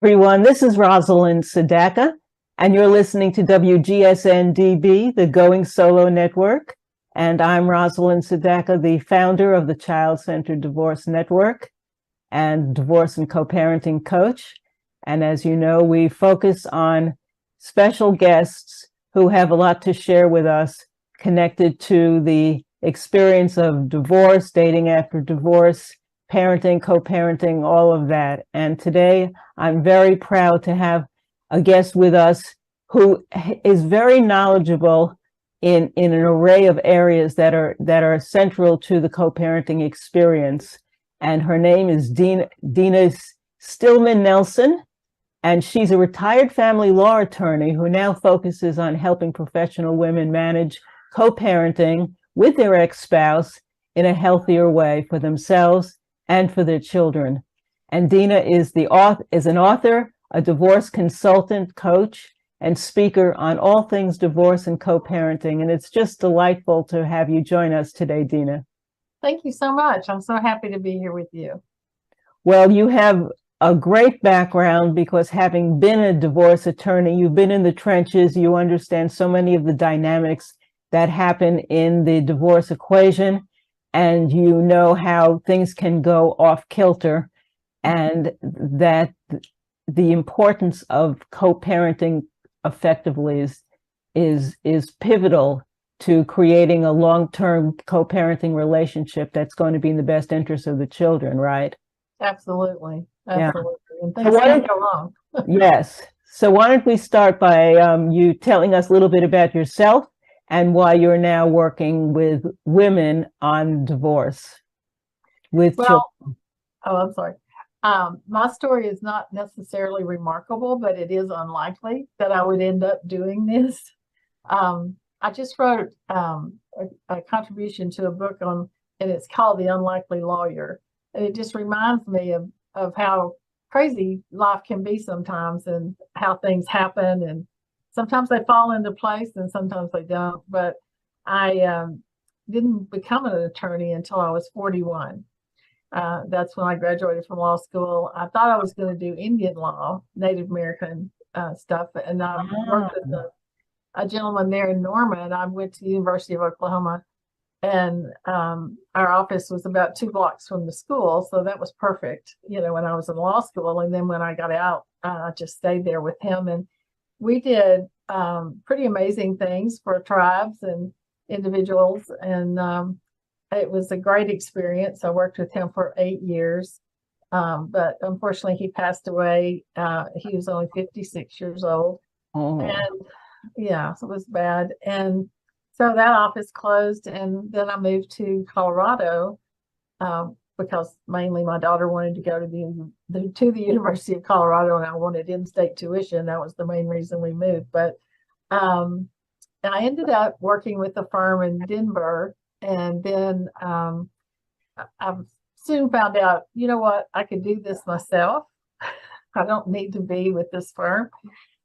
Everyone, this is Rosalind Sadaka, and you're listening to WGSN-DB, the Going Solo Network. And I'm Rosalind Sadaka, the founder of the Child-Centered Divorce Network and divorce and co-parenting coach. And as you know, we focus on special guests who have a lot to share with us connected to the experience of divorce, dating after divorce, parenting, co-parenting, all of that. And today I'm very proud to have a guest with us who is very knowledgeable in an array of areas that are central to the co-parenting experience. And her name is Dena Stillman Nielson, and she's a retired family law attorney who now focuses on helping professional women manage co-parenting with their ex-spouse in a healthier way for themselves and for their children. And Dena is an author, a divorce consultant, coach, and speaker on all things divorce and co-parenting. And it's just delightful to have you join us today, Dena. Thank you so much. I'm so happy to be here with you. Well, you have a great background because having been a divorce attorney, you've been in the trenches, you understand so many of the dynamics that happen in the divorce equation, and you know how things can go off kilter, and that the importance of co-parenting effectively is pivotal to creating a long-term co-parenting relationship that's going to be in the best interest of the children, right? Absolutely. Absolutely. Yeah. And things can't go wrong. Yes. So why don't we start by you telling us a little bit about yourself and why you're now working with women on divorce with children. I'm sorry. My story is not necessarily remarkable, but it is unlikely that I would end up doing this. I just wrote a contribution to a book and it's called The Unlikely Lawyer. And it just reminds me of how crazy life can be sometimes and how things happen. And sometimes they fall into place and sometimes they don't. But I didn't become an attorney until I was 41. That's when I graduated from law school. I thought I was going to do Indian law, Native American stuff. And I worked with a gentleman there in Norman. I went to the University of Oklahoma, and our office was about 2 blocks from the school. So that was perfect, when I was in law school. And then when I got out, I just stayed there with him. And we did pretty amazing things for tribes and individuals. And it was a great experience. I worked with him for 8 years. But unfortunately, he passed away. He was only 56 years old. Oh. And yeah, so it was bad. And so that office closed, and then I moved to Colorado because mainly my daughter wanted to go to the University of Colorado, and I wanted in-state tuition. That was the main reason we moved. But I ended up working with a firm in Denver, and then I soon found out, I could do this myself. I don't need to be with this firm.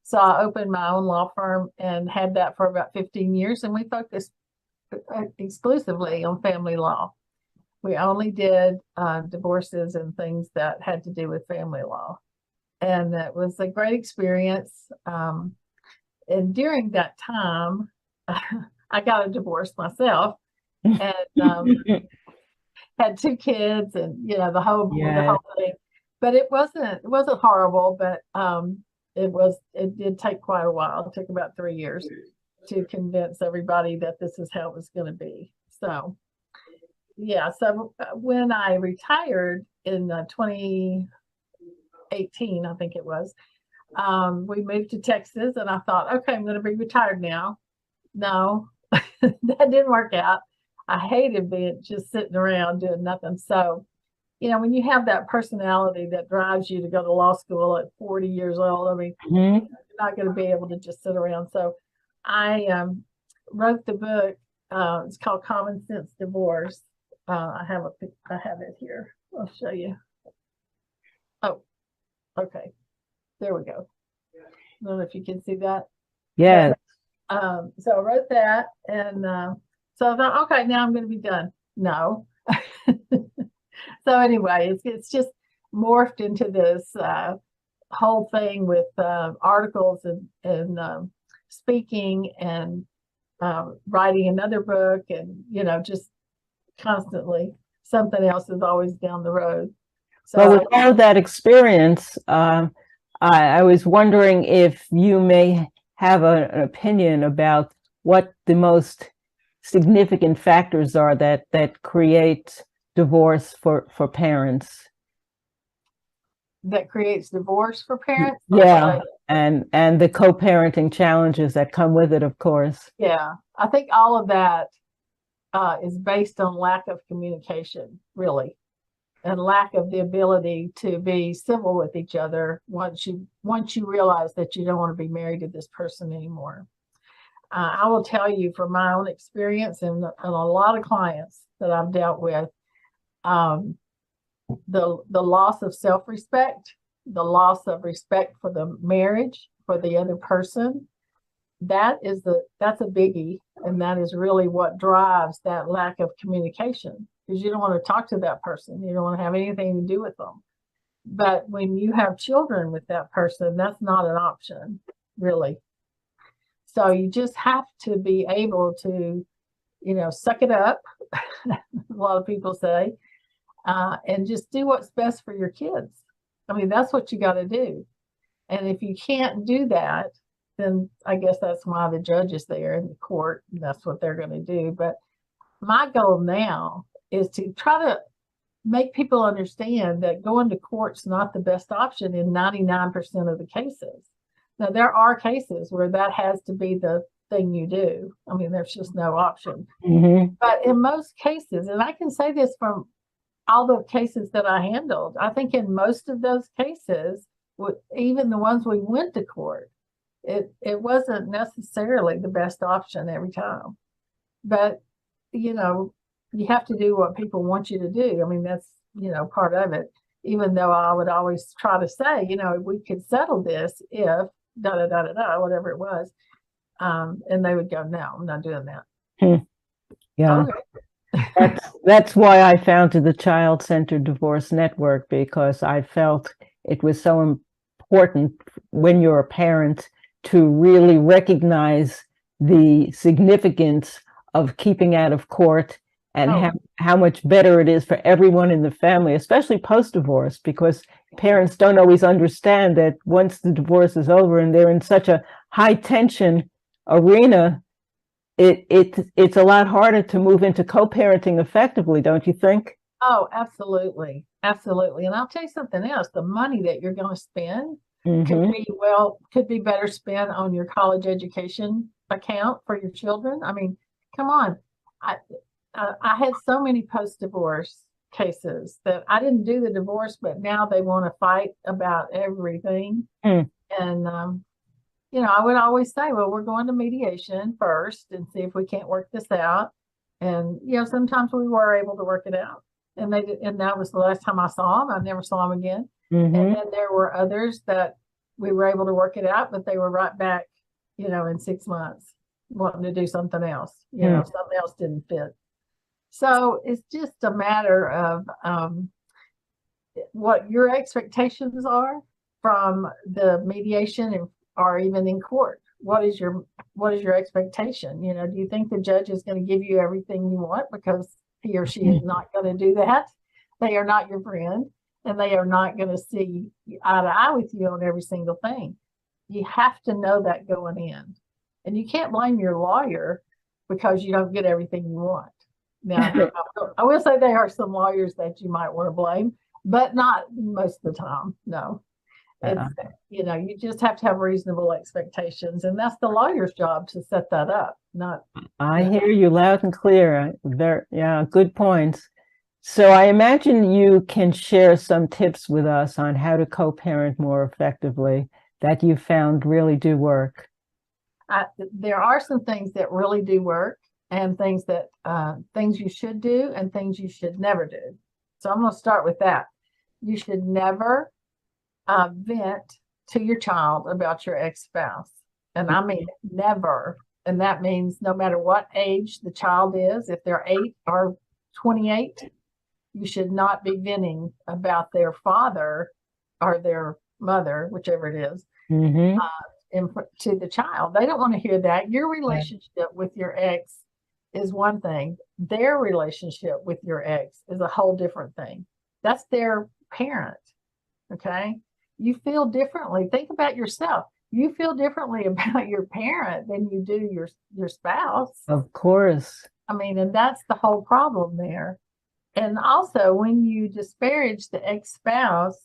So I opened my own law firm and had that for about 15 years. And we focused exclusively on family law. We only did divorces and things that had to do with family law. And it was a great experience. And during that time, I got a divorce myself and had 2 kids and, the whole thing. But it wasn't horrible, but it did take quite a while. It took about 3 years to convince everybody that this is how it was going to be. So, yeah. So when I retired in 2018, I think it was, we moved to Texas, and I thought, okay, I'm going to be retired now. No, that didn't work out. I hated being just sitting around doing nothing. So, when you have that personality that drives you to go to law school at 40 years old, I mean, you're not going to be able to just sit around. So I wrote the book. It's called Common Sense Divorce. I have it here. I'll show you. Oh, okay. There we go. I don't know if you can see that. Yeah. So I wrote that, and so I thought, okay, now I'm going to be done. No. So anyway, it's just morphed into this whole thing with articles and speaking and writing another book, and just constantly something else is always down the road. So Well, with all of that experience, I was wondering if you may have an opinion about what the most significant factors are that create divorce for parents. that creates divorce for parents. Yeah, and the co-parenting challenges that come with it, of course. Yeah, I think all of that is based on lack of communication, really, and lack of the ability to be civil with each other once you realize that you don't want to be married to this person anymore. I will tell you from my own experience and a lot of clients that I've dealt with, the loss of self-respect, the loss of respect for the marriage, for the other person, that's a biggie, and that is really what drives that lack of communication, because you don't want to talk to that person, you don't want to have anything to do with them. But when you have children with that person, that's not an option, really. So you just have to be able to, suck it up, a lot of people say, and just do what's best for your kids. I mean, that's what you got to do. And if you can't do that, then I guess that's why the judge is there in the court, and that's what they're going to do. But my goal now is to try to make people understand that going to court's not the best option in 99% of the cases. Now, there are cases where that has to be the thing you do. I mean, there's just no option. Mm-hmm. But in most cases, and I can say this from all the cases that I handled, I think in most of those cases, even the ones we went to court, it wasn't necessarily the best option every time. But, you have to do what people want you to do. I mean, that's, part of it. Even though I would always try to say, we could settle this if whatever it was. And they would go, no, I'm not doing that. Yeah. Okay. That's why I founded the Child-Centered Divorce Network, because I felt it was so important when you're a parent to really recognize the significance of keeping out of court, and how much better it is for everyone in the family, especially post-divorce, because parents don't always understand that once the divorce is over and they're in such a high tension arena, it's a lot harder to move into co-parenting effectively, don't you think? Oh, absolutely. Absolutely. And I'll tell you something else. The money that you're going to spend could be better spent on your college education account for your children. I mean, come on. I had so many post-divorce cases that I didn't do the divorce, but now they want to fight about everything. And, I would always say, well, we're going to mediation first and see if we can't work this out. And, sometimes we were able to work it out. And and that was the last time I saw them. I never saw them again. And then there were others that we were able to work it out, but they were right back, in 6 months wanting to do something else. Something else didn't fit. So it's just a matter of what your expectations are from the mediation or even in court. What is your expectation? Do you think the judge is going to give you everything you want, because he or she is not going to do that? They are not your friend, and they are not going to see eye to eye with you on every single thing. You have to know that going in, and you can't blame your lawyer because you don't get everything you want. Now, I will say there are some lawyers that you might want to blame, but not most of the time. No. It's, you just have to have reasonable expectations, and that's the lawyer's job to set that up. I hear you loud and clear. Good points. So I imagine you can share some tips with us on how to co-parent more effectively that you found really do work. There are some things that really do work, and things you should do and things you should never do. So I'm going to start with that. You should never vent to your child about your ex-spouse. And I mean never. And that means no matter what age the child is, if they're 8 or 28, you should not be venting about their father or their mother, whichever it is, Mm-hmm. to the child. They don't want to hear that. Your relationship with your ex is one thing. Their relationship with your ex is a whole different thing. That's their parent. Okay. You feel differently. Think about yourself. You feel differently about your parent than you do your spouse. Of course. I mean, and that's the whole problem there. And also, when you disparage the ex-spouse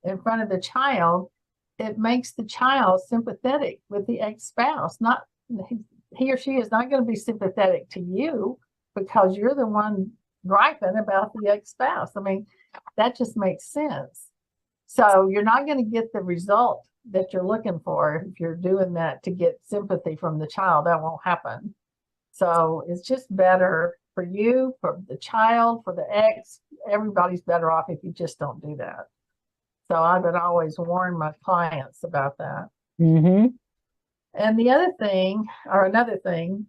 in front of the child, it makes the child sympathetic with the ex-spouse. Not he or she is not going to be sympathetic to you because you're the one griping about the ex-spouse. I mean, that just makes sense. So you're not going to get the result that you're looking for if you're doing that to get sympathy from the child. That won't happen. So it's just better for you, for the child, for the ex. Everybody's better off if you just don't do that. So I would always warn my clients about that. Mm-hmm. And the other thing, or another thing,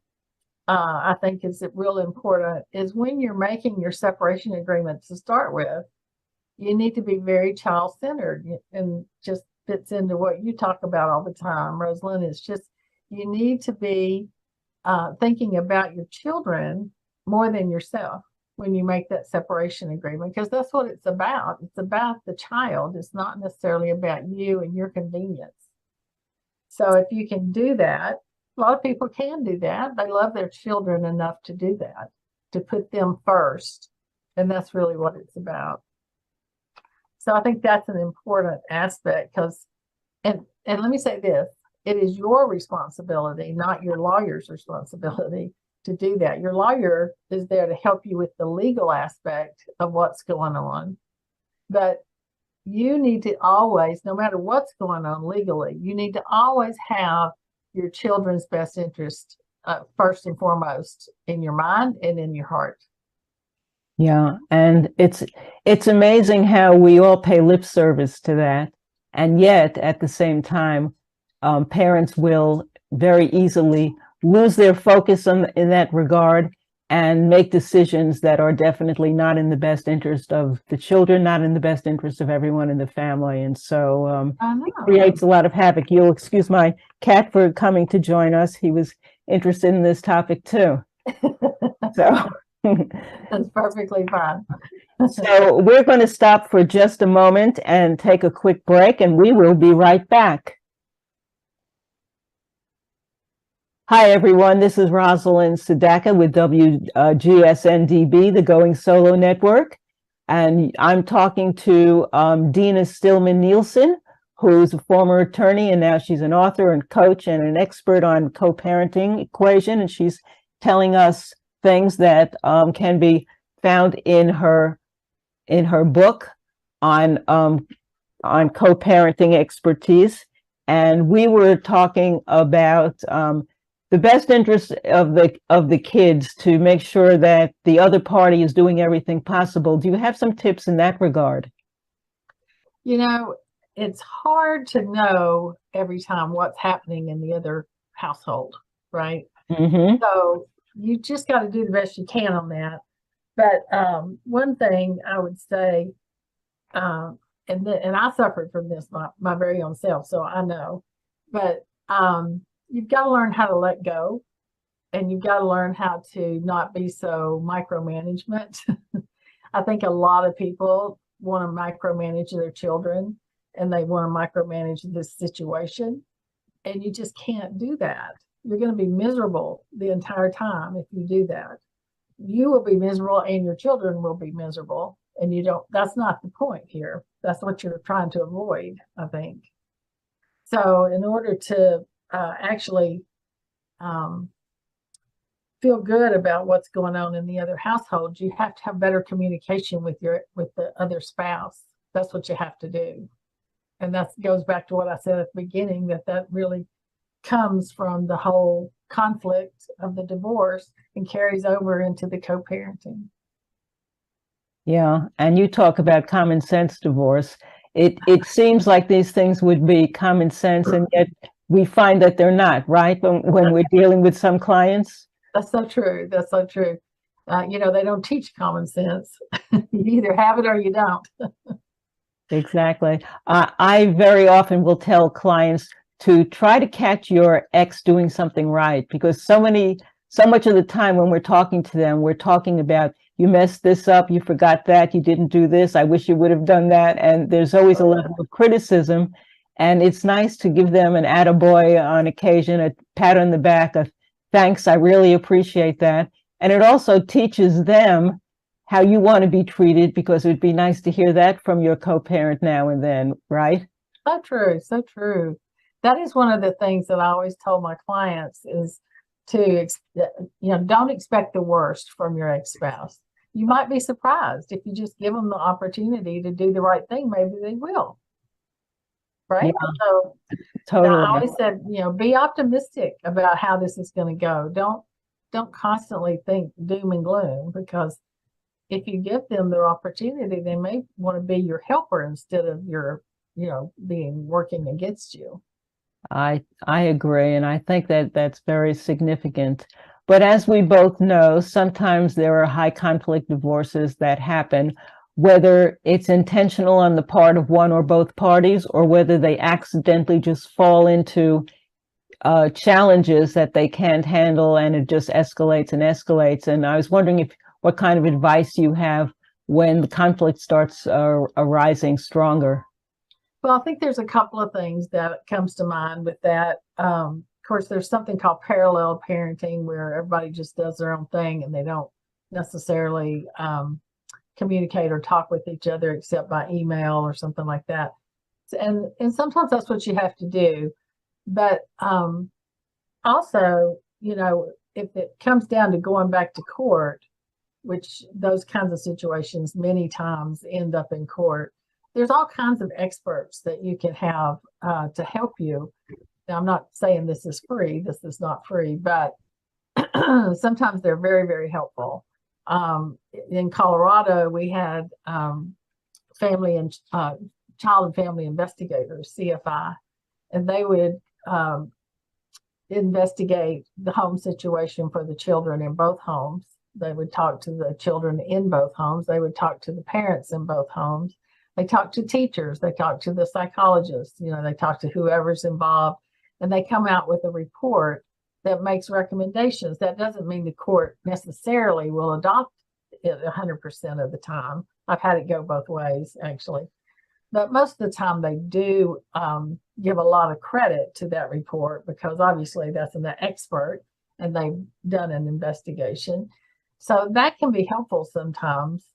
I think is real important is when you're making your separation agreement to start with, you need to be very child-centered, and just fits into what you talk about all the time, Rosalind. It's just you need to be thinking about your children more than yourself when you make that separation agreement, because that's what it's about. It's about the child. It's not necessarily about you and your convenience. So if you can do that, a lot of people can do that. They love their children enough to do that, to put them first. And that's really what it's about. So I think that's an important aspect because, and let me say this, it is your responsibility, not your lawyer's responsibility to do that. Your lawyer is there to help you with the legal aspect of what's going on. But you need to always, no matter what's going on legally, you need to always have your children's best interest first and foremost in your mind and in your heart. Yeah, and it's amazing how we all pay lip service to that, and yet at the same time, parents will very easily lose their focus in that regard and make decisions that are definitely not in the best interest of the children, not in the best interest of everyone in the family, and so it creates a lot of havoc. You'll excuse my cat for coming to join us. He was interested in this topic too. So. That's perfectly fine. So we're going to stop for just a moment and take a quick break, and we will be right back. Hi, everyone. This is Rosalind Sedaka with WGSN-DB, the Going Solo Network. And I'm talking to Dena Stillman Nielson, who's a former attorney, and now she's an author and coach and an expert on co-parenting equation. And she's telling us things that can be found in her book on co-parenting expertise. And we were talking about the best interest of the kids, to make sure that the other party is doing everything possible. Do you have some tips in that regard? You know, it's hard to know every time what's happening in the other household, right? Mm-hmm. So you just got to do the best you can on that. But one thing I would say, and I suffered from this my very own self, so I know. But you've got to learn how to let go, and you've got to learn how to not be so micromanagement. I think a lot of people want to micromanage their children, and they want to micromanage this situation, and you just can't do that. You're going to be miserable the entire time if you do that. You will be miserable and your children will be miserable. And that's not the point here. That's what you're trying to avoid, I think. So in order to actually feel good about what's going on in the other household, you have to have better communication with the other spouse. That's what you have to do. And that goes back to what I said at the beginning, that really comes from the whole conflict of the divorce and carries over into the co-parenting. Yeah, and you talk about common sense divorce. It seems like these things would be common sense, and yet we find that they're not, right? When we're dealing with some clients. That's so true. That's so true. They don't teach common sense. You either have it or you don't. Exactly. I very often will tell clients to try to catch your ex doing something right, because so much of the time when we're talking to them, we're talking about, you messed this up, you forgot that, you didn't do this, I wish you would have done that. And there's always a level of criticism. And it's nice to give them an attaboy on occasion, a pat on the back, a thanks, I really appreciate that. And it also teaches them how you want to be treated, because it would be nice to hear that from your co-parent now and then, right? So true, so true. That is one of the things that I always told my clients is to, don't expect the worst from your ex-spouse. You might be surprised if you just give them the opportunity to do the right thing. Maybe they will. Right. Yeah, So I totally. always said, be optimistic about how this is going to go. Don't constantly think doom and gloom, because if you give them their opportunity, they may want to be your helper instead of your, being working against you. I agree, and I think that that's very significant. But as we both know, sometimes there are high conflict divorces that happen, whether it's intentional on the part of one or both parties, or whether they accidentally just fall into challenges that they can't handle, and it just escalates and escalates. And I was wondering what kind of advice you have when the conflict starts arising stronger. Well, I think there's a couple of things that comes to mind with that. Of course, there's something called parallel parenting, where everybody just does their own thing and they don't necessarily communicate or talk with each other except by email or something like that. And sometimes that's what you have to do. But also, if it comes down to going back to court, which those kinds of situations many times end up in court, there's all kinds of experts that you can have to help you. Now, I'm not saying this is free. This is not free, but sometimes they're very, very helpful. In Colorado, we had family and child and family investigators, CFI, and they would investigate the home situation for the children in both homes. They would talk to the children in both homes. They would talk to the parents in both homes. They talk to teachers. They talk to the psychologists. They talk to whoever's involved, and they come out with a report that makes recommendations. That doesn't mean the court necessarily will adopt it 100% of the time. I've had it go both ways, actually. But most of the time they do give a lot of credit to that report, because obviously that's an expert and they've done an investigation. So that can be helpful sometimes.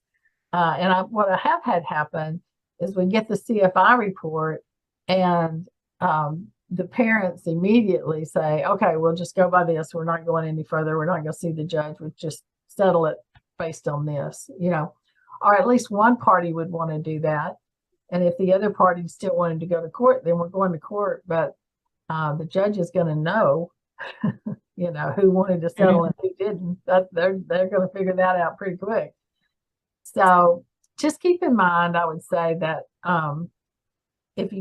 What I have had happen is we get the CFI report, and the parents immediately say, okay, we'll just go by this. We're not going any further. We're not going to see the judge. We'll just settle it based on this, or at least one party would want to do that. And if the other party still wanted to go to court, then we're going to court. But the judge is going to know, who wanted to settle and who didn't. They're going to figure that out pretty quick. So just keep in mind, I would say that if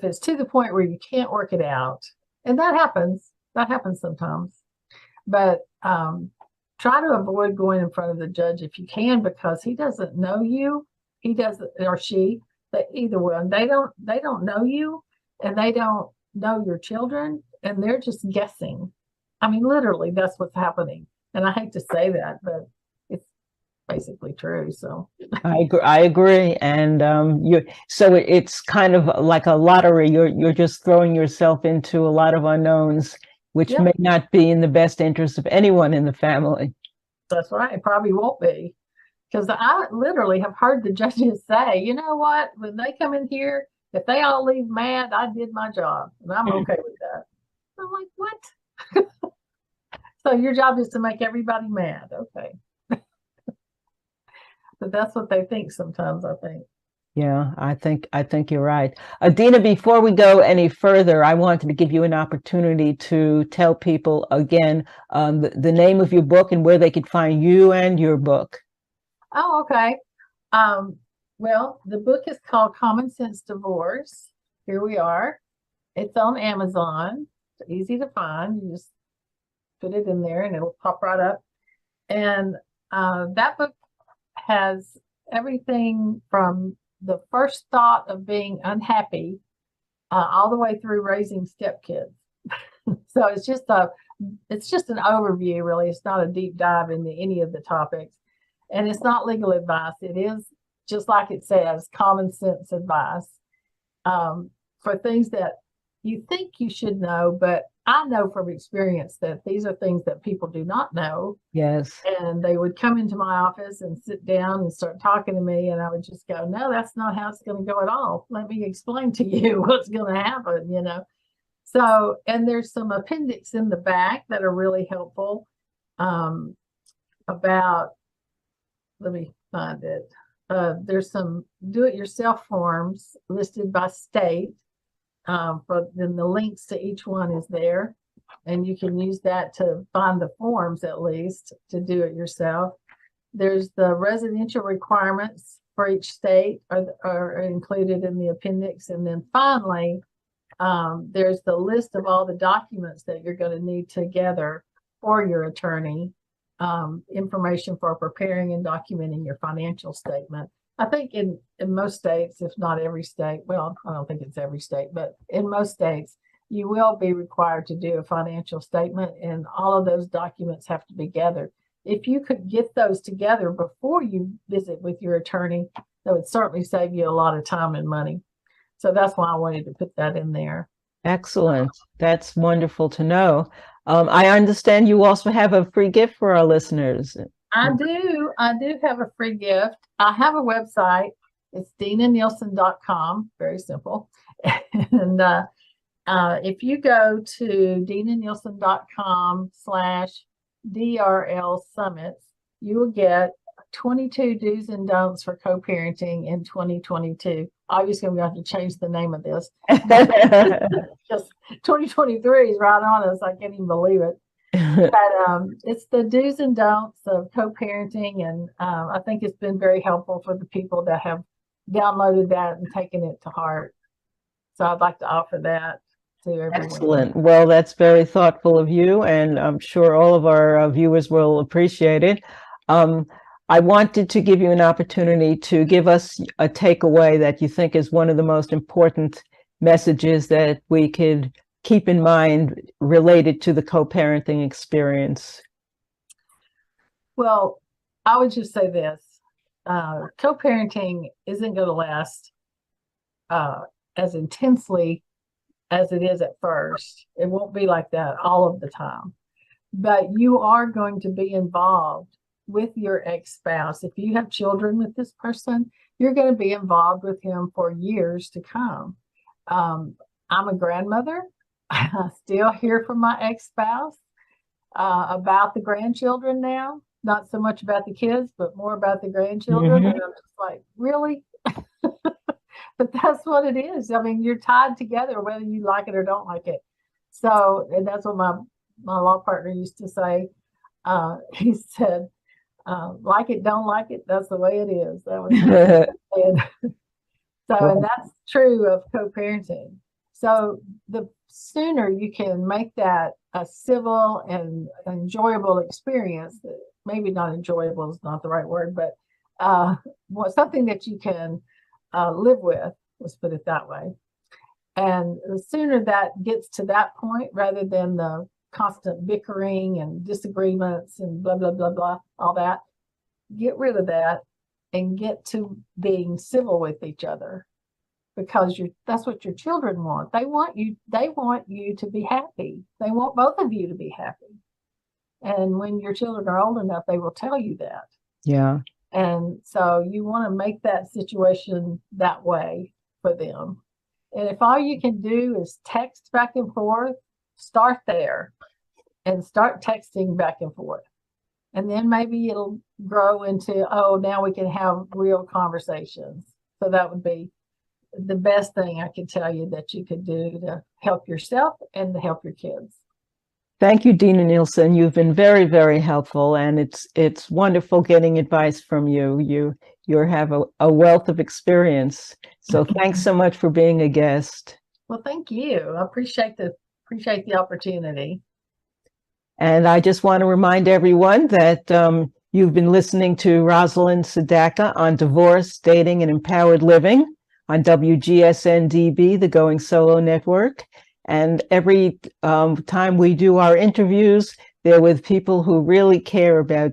it's to the point where you can't work it out, and that happens sometimes, but try to avoid going in front of the judge if you can, because he doesn't know you. He doesn't, or she, but either one, they don't know you, and they don't know your children, and they're just guessing. I mean, literally, that's what's happening. And I hate to say that, but it's basically true. So I agree, and so it's kind of like a lottery. You're just throwing yourself into a lot of unknowns, which Yep. may not be in the best interest of anyone in the family. That's right. It probably won't be, because I literally have heard the judges say, you know what, when they come in here, if they all leave mad, I did my job, and I'm okay with that. I'm like, what? So your job is to make everybody mad. Okay. But that's what they think sometimes, I think. Yeah, I think you're right. Dena, before we go any further, I wanted to give you an opportunity to tell people again the name of your book and where they could find you and your book. Oh, okay. Well, the book is called Common Sense Divorce. Here we are. It's on Amazon. It's easy to find. You just put it in there and it'll pop right up. And that book has everything from the first thought of being unhappy all the way through raising stepkids. So it's just an overview, really. It's not a deep dive into any of the topics, and it's not legal advice. It is, just like it says, common sense advice for things that you think you should know, but I know from experience that these are things that people do not know. Yes. And they would come into my office and sit down and start talking to me, and I would just go, no, that's not how it's going to go at all. Let me explain to you what's going to happen, you know. So, and there's some appendix in the back that are really helpful about, let me find it. There's some do-it-yourself forms listed by state. Then the links to each one is there, and you can use that to find the forms, at least, to do it yourself. There's the residential requirements for each state are included in the appendix. And then finally, there's the list of all the documents that you're going to need to gather for your attorney, information for preparing and documenting your financial statement. I think in most states, if not every state, well, I don't think it's every state, but in most states, you will be required to do a financial statement, and all of those documents have to be gathered. If you could get those together before you visit with your attorney, that would certainly save you a lot of time and money. So that's why I wanted to put that in there. Excellent. That's wonderful to know. I understand you also have a free gift for our listeners. I do have a free gift. I have a website. It's denanielson.com. Very simple. And if you go to denanielson.com/DRL Summits, you will get 22 do's and don'ts for co-parenting in 2022. Obviously, I'm going to have to change the name of this. Just 2023 is right on us. I can't even believe it. But it's the do's and don'ts of co-parenting, and I think it's been very helpful for the people that have downloaded that and taken it to heart. So I'd like to offer that to everyone. Excellent. Well, that's very thoughtful of you, and I'm sure all of our viewers will appreciate it. I wanted to give you an opportunity to give us a takeaway that you think is one of the most important messages that we could keep in mind related to the co-parenting experience. Well, I would just say this. Co-parenting isn't going to last as intensely as it is at first. It won't be like that all of the time. But you are going to be involved with your ex-spouse. If you have children with this person, you're going to be involved with him for years to come. I'm a grandmother. I still hear from my ex-spouse about the grandchildren now. Not so much about the kids, but more about the grandchildren. Mm-hmm. And I'm just like, really? But that's what it is. I mean, you're tied together whether you like it or don't like it. So, and that's what my law partner used to say. He said, like it, don't like it, that's the way it is. That was and that's true of co-parenting. So the sooner you can make that a civil and enjoyable experience, maybe not enjoyable is not the right word, but something that you can live with, let's put it that way. And the sooner that gets to that point, rather than the constant bickering and disagreements and blah, blah, blah, blah, all that, get rid of that and get to being civil with each other, because that's what your children want. They want you to be happy. They want both of you to be happy. And when your children are old enough, they will tell you that. Yeah. And so you want to make that situation that way for them. And if all you can do is text back and forth, start there and start texting back and forth. And then maybe it'll grow into, oh, now we can have real conversations. So that would be the best thing I could tell you that you could do to help yourself and to help your kids. Thank you, Dena Nielson. You've been very, very helpful, and it's wonderful getting advice from you. You have a wealth of experience. So thanks so much for being a guest. Well, thank you. I appreciate the opportunity. And I just want to remind everyone that You've been listening to Rosalind Sadaka on divorce, dating, and empowered living on WGSN-DB, the Going Solo Network. And every time we do our interviews, they're with people who really care about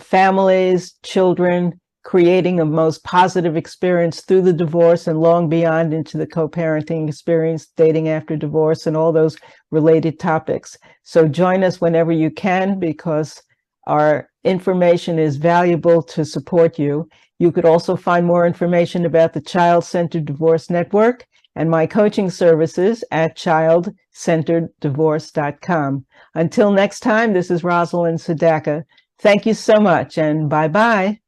families, children, creating a most positive experience through the divorce and long beyond into the co-parenting experience, dating after divorce, and all those related topics. So join us whenever you can, because our information is valuable to support you. You could also find more information about the Child-Centered Divorce Network and my coaching services at childcentereddivorce.com. Until next time, this is Rosalind Sadaka. Thank you so much, and bye-bye.